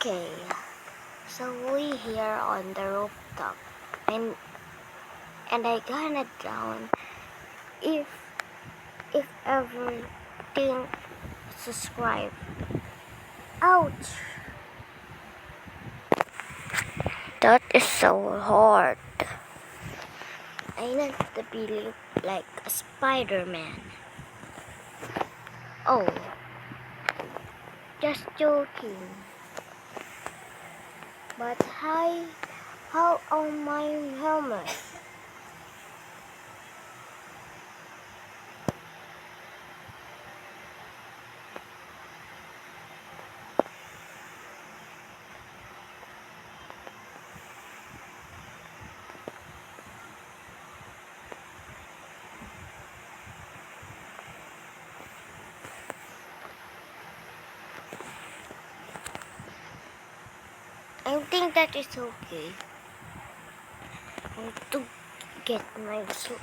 Okay, so we here on the rooftop, and I gonna down if everything subscribe. Ouch! That is so hard. I need to be look like a Spider-Man. Oh, just joking. But how on my helmet? I think that is okay. I need to get my suit.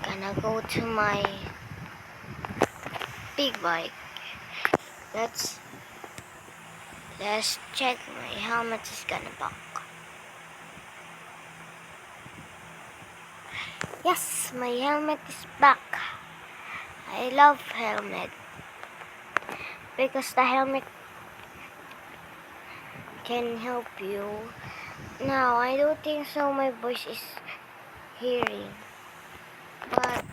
Gonna go to my big bike. Let's check my helmet is gonna buck. Yes, my helmet is back. I love helmet because the helmet can help you. Now I don't think so my voice is hearing, but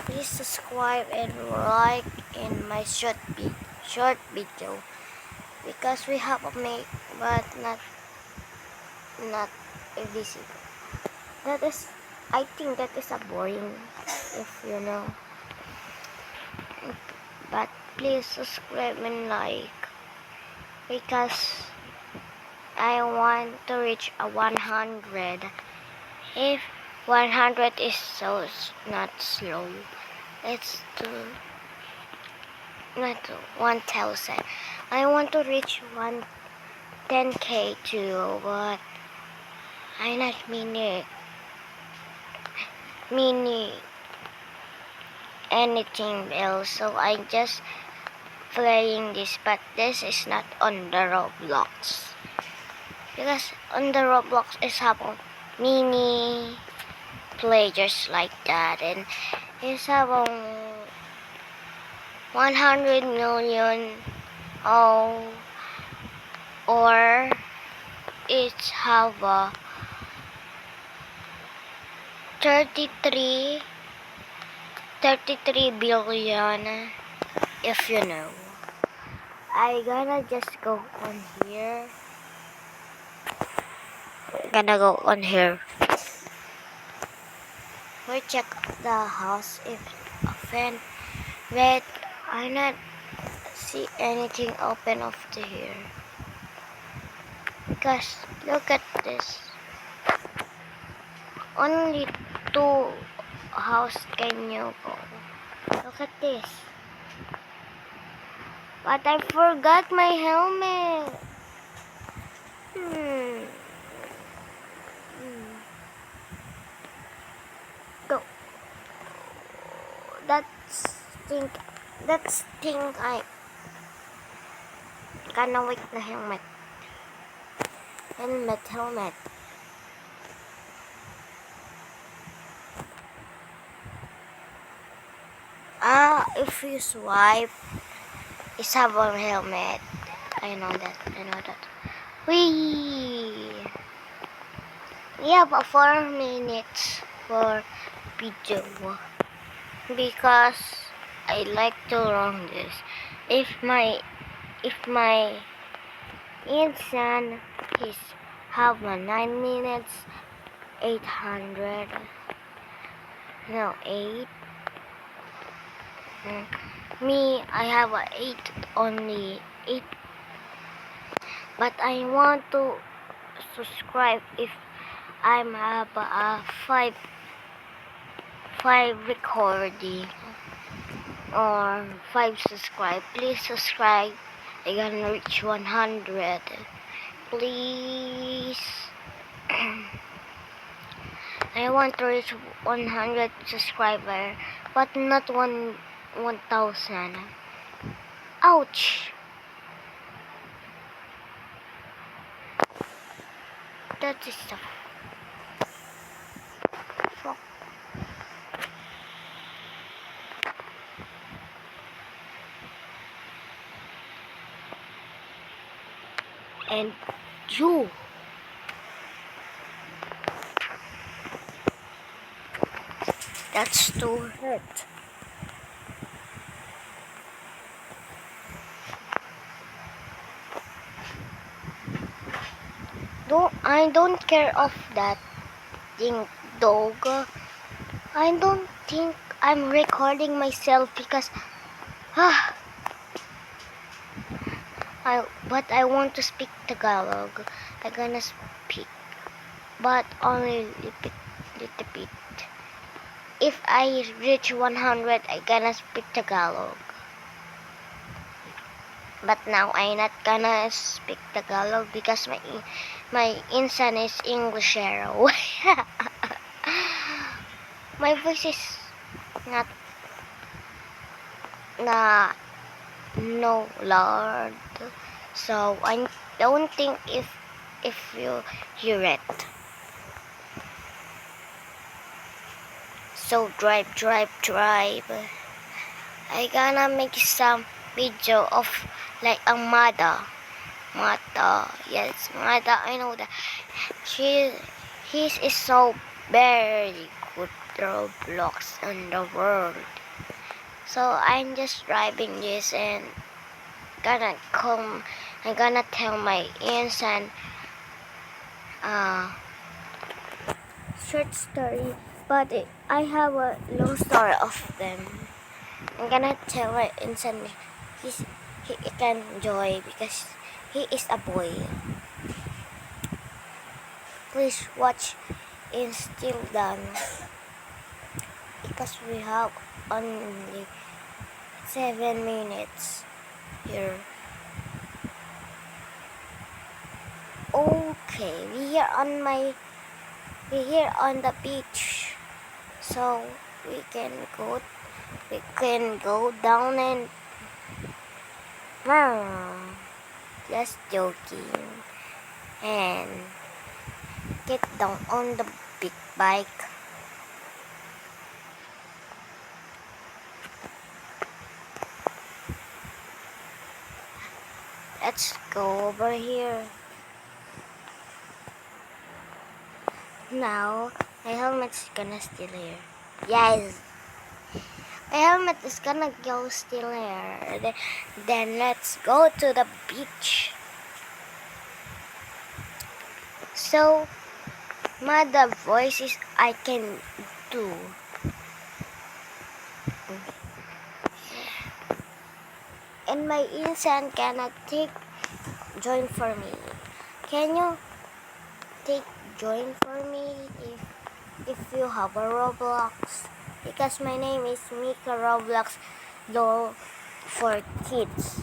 please subscribe and like in my short video because we have a make but not a visit. That is, I think that is a boring if you know. But please subscribe and like because I want to reach a 100. If 100 is so not slow, let's do not 1,000. I want to reach 10K too, but I not mini anything else, so I just playing this, but this is not on the Roblox because on the Roblox is have mini players like that, and it's have 100 million or it's have 33 billion if you know. I gonna just go on here. Gonna go on here. We check the house if open, but I not see anything open up to here. Because look at this. Only 2 house can you go. Look at this. But I forgot my helmet. Go. That's thing I gonna wait the helmet. Helmet. If you swipe, it's have a helmet. I know that. Wee. We have a 4 minutes for video because I like to run this. If my insan is have a 9 minutes 800 no 8 me I have a 8 only 8, but I want to subscribe if I'm have a 5 recording or 5 subscribe. Please subscribe. I gonna reach 100. Please. I want to reach 100 subscriber, but not 1,000. Ouch! That is the fuck. And you. That's too hurt. I don't care of that thing, dog. I don't think I'm recording myself because ah, but I want to speak Tagalog. I'm gonna speak, but only little bit. If I reach 100, I gonna speak Tagalog. But now I'm not gonna speak Tagalog because my insan is Englishero. My voice is not no loud, so I don't think if you hear it. So drive. I gonna make some video of like a Mata. Yes, Mata. I know that. He is so very good Roblox in the world. So I'm just driving this and I'm gonna tell my insan short story, but I have a long story of them. I'm gonna tell my insan he can enjoy because he is a boy. Please watch in still done because we have only 7 minutes here. Okay, we're here on the beach, so we can go down and just joking and get down on the big bike. Let's go over here. Now, my helmet's gonna still here. Yes! My helmet is gonna go still here. Then let's go to the beach. So, the voices I can do. And my insan cannot take join for me. Can you take join for me if you have a Roblox? Because my name is Mika Roblox Doll for Kids.